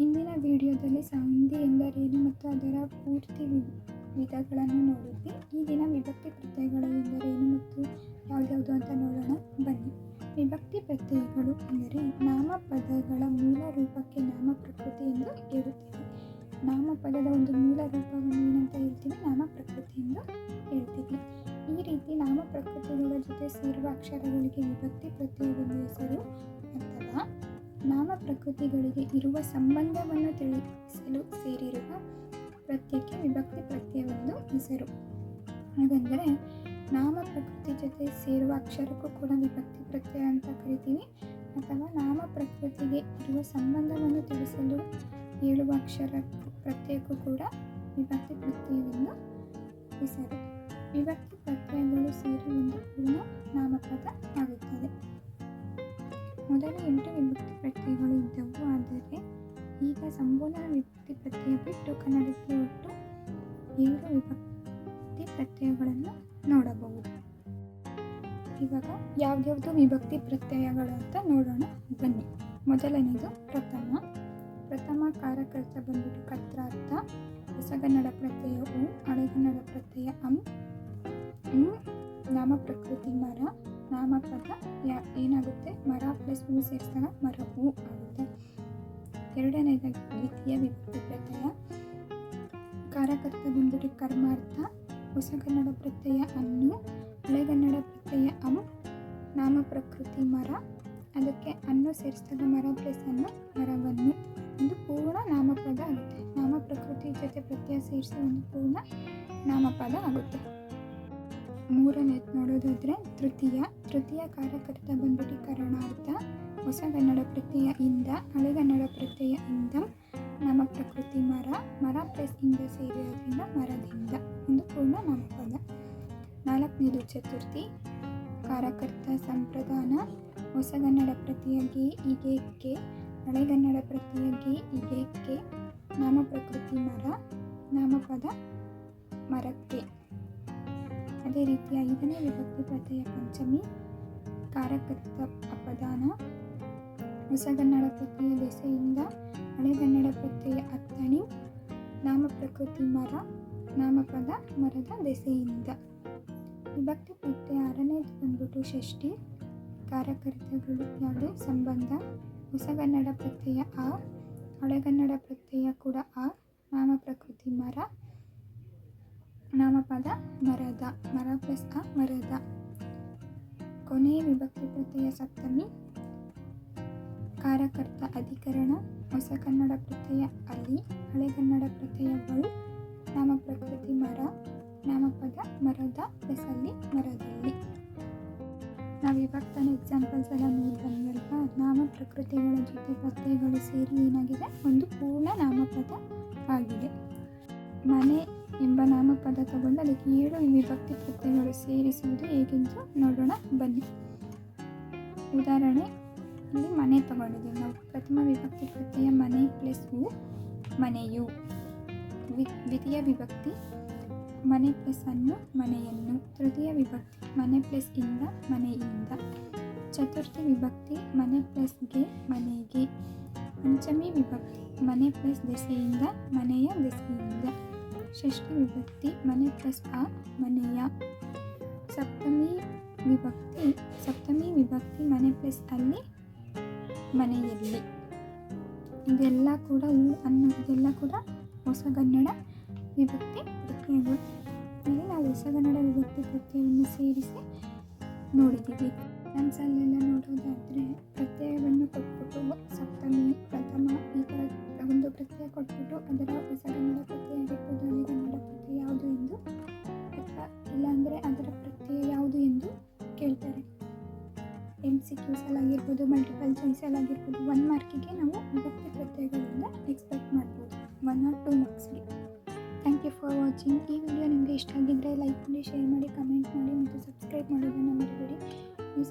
ಇಂದಿನ ವಿಡಿಯೋದಲ್ಲಿ ಸಂಧಿ ಎಂದರೇನು ಮತ್ತು ಅದರ ಪೂರ್ತಿ ವಿಧಗಳನ್ನು ನೋಡಿದ್ವಿ. ಈ ದಿನ ವಿಭಕ್ತಿ ಪ್ರತ್ಯಯಗಳು ಎಂದರೇನು ಮತ್ತು ಯಾವುದ್ಯಾವುದು ಅಂತ ನೋಡೋಣ ಬನ್ನಿ. ವಿಭಕ್ತಿ ಪ್ರತ್ಯಯಗಳು ಎಂದರೆ ನಾಮಪದಗಳ ಮೂಲ ರೂಪಕ್ಕೆ ನಾಮ ಪ್ರಕೃತಿ ಎಂದು ಹೇಳುತ್ತೇವೆ. ನಾಮಪದದ ಒಂದು ಮೂಲ ರೂಪವನ್ನು ಏನಂತ ಹೇಳ್ತೀವಿ? ನಾಮ ಪ್ರಕೃತಿ ಎಂದು ಹೇಳ್ತೀವಿ. ಈ ರೀತಿ ನಾಮ ಪ್ರಕೃತಿಗಳ ಜೊತೆ ಸೇರುವ ಅಕ್ಷರಗಳಿಗೆ ವಿಭಕ್ತಿ ಪ್ರತ್ಯಯವೆಂದು ಹೆಸರು, ಅಥವಾ ನಾಮ ಪ್ರಕೃತಿಗಳಿಗೆ ಇರುವ ಸಂಬಂಧವನ್ನು ತಿಳಿಸಲು ಸೇರಿರುವ ಪ್ರತ್ಯಯಕ್ಕೆ ವಿಭಕ್ತಿ ಪ್ರತ್ಯಯವೆಂದು ಹೆಸರು. ಹಾಗಂದರೆ ನಾಮ ಪ್ರಕೃತಿ ಜೊತೆ ಸೇರುವ ಅಕ್ಷರಕ್ಕೂ ಕೂಡ ವಿಭಕ್ತಿ ಪ್ರತ್ಯಯ ಅಂತ ಕರಿತೀವಿ, ಅಥವಾ ನಾಮ ಪ್ರಕೃತಿಗೆ ಇರುವ ಸಂಬಂಧವನ್ನು ತಿಳಿಸಲು ಹೇಳುವ ಅಕ್ಷರ ಪ್ರತ್ಯಯಕ್ಕೂ ಕೂಡ ವಿಭಕ್ತಿ ಪ್ರತ್ಯಯವೆಂದು ಹೆಸರು. ವಿಭಕ್ತಿ ಪ್ರತ್ಯಯಗಳು ಸೇರಿ ಒಂದು ಪೂರ್ಣ ನಾಮಪದ ಆಗುತ್ತದೆ. ಮೊದಲು 8 ವಿಭಕ್ತಿ ಪ್ರತ್ಯಯಗಳು ಇದ್ದವು, ಆದರೆ ಈಗ ಸಂಪೂರ್ಣ ವಿಭಕ್ತಿ ಪ್ರತ್ಯಯ ಬಿಟ್ಟು ಕನ್ನಡಕ್ಕೆ ಒಟ್ಟು 7 ವಿಭಕ್ತಿ ಪ್ರತ್ಯಯಗಳನ್ನು ನೋಡಬಹುದು. ಇವಾಗ ಯಾವ್ಯಾವುದು ವಿಭಕ್ತಿ ಪ್ರತ್ಯಯಗಳು ಅಂತ ನೋಡೋಣ ಬನ್ನಿ. ಮೊದಲನೇದು ಪ್ರಥಮ ಕಾರಕರ್ತ ಬಂದ್ಬಿಟ್ಟು ಕರ್ತಾರ್ಥ, ಹೊಸಗನ್ನಡ ಪ್ರತ್ಯಯ ಉ, ಹಳೆಗನ್ನಡ ಪ್ರತ್ಯಯ ನಾಮ ಪ್ರಕೃತಿ ಮರ, ನಾಮಪದ ಏನಾಗುತ್ತೆ? ಮರ ಪ್ಲಸ್ ಹೂ ಸೇರಿಸಿದಾಗ ಮರ ಹೂ ಆಗುತ್ತೆ. ಎರಡನೇದಾಗಿ ದ್ವಿತೀಯ ವಿಭಕ್ತಿ ಪ್ರತ್ಯಯ ಕಾರಕರ್ತ ಬಂದ್ಬಿಟ್ಟು ಕರ್ಮಾರ್ಥ, ಹೊಸಗನ್ನಡ ಪ್ರತ್ಯಯ ಅನ್ನು, ಹಳೆಗನ್ನಡ ಪ್ರತ್ಯಯ ನಾಮ ಪ್ರಕೃತಿ ಮರ, ಅದಕ್ಕೆ ಅನ್ನು ಸೇರಿಸಿದಾಗ ಮರ ಪ್ಲಸ್ ಅನ್ನು ಮರವನ್ನು, ಒಂದು ಪೂರ್ಣ ನಾಮಪದ ಆಗುತ್ತೆ. ನಾಮ ಪ್ರಕೃತಿ ಜೊತೆ ಪ್ರತ್ಯಯ ಸೇರಿಸಿ ಒಂದು ಪೂರ್ಣ ನಾಮಪದ ಆಗುತ್ತೆ. ಮೂರನೇದು ನೋಡೋದಾದರೆ ತೃತೀಯ ಕಾರಕರ್ತ ಬಂದ್ಬಿಟ್ಟು ಕರಣಾರ್ಥ, ಹೊಸಗನ್ನಡ ಪ್ರತ್ಯಯ ಇಂದ, ಹಳೆಗನ್ನಡ ಪ್ರತ್ಯಯ ಇಂದ, ನಾಮ ಪ್ರಕೃತಿ ಮರ ಪ್ಲಸ್ ಇಂದ ಸೇರಿರೋದ್ರಿಂದ ಮರದಿಂದ, ಒಂದು ಪೂರ್ಣ ನಾಮಪದ. ನಾಲ್ಕನೇದು ಚತುರ್ಥಿ ಕಾರಕರ್ತ ಸಂಪ್ರದಾನ, ಹೊಸಗನ್ನಡ ಪ್ರತ್ಯಯ ಗೆ ಇಗೆಕ್ಕೆ, ಹಳೆಗನ್ನಡ ಪ್ರತ್ಯಯ ಗೆ ಇಗೆಕ್ಕೆ, ನಾಮ ಪ್ರಕೃತಿ ಮರ, ನಾಮಪದ ಮರಕ್ಕೆ. ಅದೇ ರೀತಿ 5ನೇ ವಿಭಕ್ತಿ ಪ್ರತ್ಯಯ ಪಂಚಮಿ ಕಾರಕರ್ತ ಅಪದಾನ, ಹೊಸಗನ್ನಡ ಪ್ರತ್ಯಯ ದೆಸೆಯಿಂದ, ಹಳೆಗನ್ನಡ ಪ್ರತ್ಯಯ ಅತ್ತಣಿ, ನಾಮ ಪ್ರಕೃತಿ ಮರ, ನಾಮಪದ ಮರದ ದೆಸೆಯಿಂದ. ವಿಭಕ್ತಿ ಪ್ರತ್ಯಯ 6ನೇದು ಬಂದ್ಬಿಟ್ಟು ಷಷ್ಠಿ ಕಾರಕರ್ತಗಳು ಯಾವುದು? ಸಂಬಂಧ, ಹೊಸಗನ್ನಡ ಪ್ರತ್ಯಯ ಆ, ಹಳೆಗನ್ನಡ ಪ್ರತ್ಯಯ ಕೂಡ ಆ, ನಾಮ ಪ್ರಕೃತಿ ಮರ, ನಾಮಪದ ಮರದ, ಮರ ಪ್ಲಸ್ ಆ ಮರದ. ಕೊನೆಯ ವಿಭಕ್ತಿ ಪ್ರತ್ಯಯ ಸಪ್ತಮಿ ಕಾರಕರ್ತ ಅಧಿಕರಣ, ಹೊಸಗನ್ನಡ ಪ್ರತ್ಯಯ ಅಲ್ಲಿ, ಹಳೆಗನ್ನಡ ಪ್ರತ್ಯಯ ಬಳು, ನಾಮ ಪ್ರಕೃತಿ ಮರ, ನಾಮಪದ ಮರದ ಪ್ಲಸ್ ಅಲ್ಲಿ ಮರದಲ್ಲಿ. ನಾವು ಇವಾಗ ಎಕ್ಸಾಂಪಲ್ಸ್ ಎಲ್ಲ ನೋಡಿ ಬಂದ್ವಲ್ವಾ? ನಾಮ ಪ್ರಕೃತಿಗಳ ಜೊತೆ ಪ್ರತ್ಯಯಗಳು ಸೇರಿ ಏನಾಗಿದೆ? ಒಂದು ಪೂರ್ಣ ನಾಮಪದ ಆಗಿದೆ. ಮನೆ ಎಂಬ ನಾಮಪದ ತಗೊಂಡು ಅದಕ್ಕೆ 7 ವಿಭಕ್ತಿ ಪ್ರತ್ಯಯಗಳು ಸೇರಿಸುವುದು ಹೇಗೆಂದು ನೋಡೋಣ ಬನ್ನಿ. ಉದಾಹರಣೆ, ಇಲ್ಲಿ ಮನೆ ತಗೊಂಡಿದ್ದೀವಿ ನಾವು. ಪ್ರಥಮ ವಿಭಕ್ತಿ ಪ್ರತ್ಯಯ ಮನೆ ಪ್ಲಸ್ ಹೂ, ಮನೆಯು. ದ್ವಿತೀಯ ವಿಭಕ್ತಿ ಮನೆ ಪ್ಲಸ್ ಅನ್ನು, ಮನೆಯನ್ನು. ತೃತೀಯ ವಿಭಕ್ತಿ ಮನೆ ಪ್ಲಸ್ ಇಂದ, ಮನೆಯಿಂದ. ಚತುರ್ಥಿ ವಿಭಕ್ತಿ ಮನೆ ಪ್ಲಸ್ ಗೆ, ಮನೆಗೆ. ಪಂಚಮಿ ವಿಭಕ್ತಿ ಮನೆ ಪ್ಲಸ್ ದೆಸೆಯಿಂದ, ಮನೆಯ ದೆಸೆಯಿಂದ. ಷಷ್ಠಿ ವಿಭಕ್ತಿ ಮನೆ ಪ್ಲಸ್ ಆ, ಮನೆಯ. ಸಪ್ತಮಿ ವಿಭಕ್ತಿ ಮನೆ ಪ್ಲಸ್ ಅಲ್ಲಿ, ಮನೆಯಲ್ಲಿ. ಇದೆಲ್ಲ ಕೂಡ ಇದೆಲ್ಲ ಕೂಡ ಹೊಸಗನ್ನಡ ವಿಭಕ್ತಿ ಪ್ರತ್ಯಯಗಳು. ಇಲ್ಲಿ ನಾವು ಹೊಸಗನ್ನಡ ವಿಭಕ್ತಿ ಪ್ರತ್ಯಯವನ್ನು ಸೇರಿಸಿ ನೋಡಿದ್ದೀವಿ. ಅಲ್ಲೆಲ್ಲ ನೋಡೋದಾದರೆ ಪ್ರತ್ಯಯವನ್ನು ಕೊಟ್ಬಿಟ್ಟು ಸಪ್ತಮಿ, ಪ್ರಥಮ ಈ ಥರ ಒಂದು ಪ್ರತ್ಯಯ ಕೊಟ್ಬಿಟ್ಟು ಅದರ ಹೊಸಗನ್ನಡ ಪ್ರತ್ಯಯ ಆಗಿರ್ಬೋದು, ಹಳೆಗನ್ನಡ ಪ್ರತ್ಯಯ ಯಾವುದು ಎಂದು, ಅಥವಾ ಇಲ್ಲಾಂದರೆ ಅದರ ಪ್ರತ್ಯಯ ಯಾವುದು ಎಂದು ಕೇಳ್ತಾರೆ. MCQs ಆಗಿರ್ಬೋದು, ಮಲ್ಟಿಪಲ್ ಚಾಯ್ಸಲ್ಲಿ ಆಗಿರ್ಬೋದು. 1 ಮಾರ್ಕಿಗೆ ನಾವು ವಿಭಕ್ತಿ ಪ್ರತ್ಯಯಗಳಿಂದ ಎಕ್ಸ್ಪೆಕ್ಟ್ ಮಾಡ್ಬೋದು, 1 or 2 ಮಾರ್ಕ್ಸ್ಗೆ. Thank you for watching. ಈ ವಿಡಿಯೋ ನಿಮಗೆ ಇಷ್ಟ ಆಗಿದ್ದರೆ ಲೈಕ್ ಮಾಡಿ, ಶೇರ್ ಮಾಡಿ, ಕಮೆಂಟ್ ಮಾಡಿ ಮತ್ತು ಸಬ್ಸ್ಕ್ರೈಬ್ ಮಾಡೋದನ್ನು ಮರಿಬೇಡಿ. ನೀವು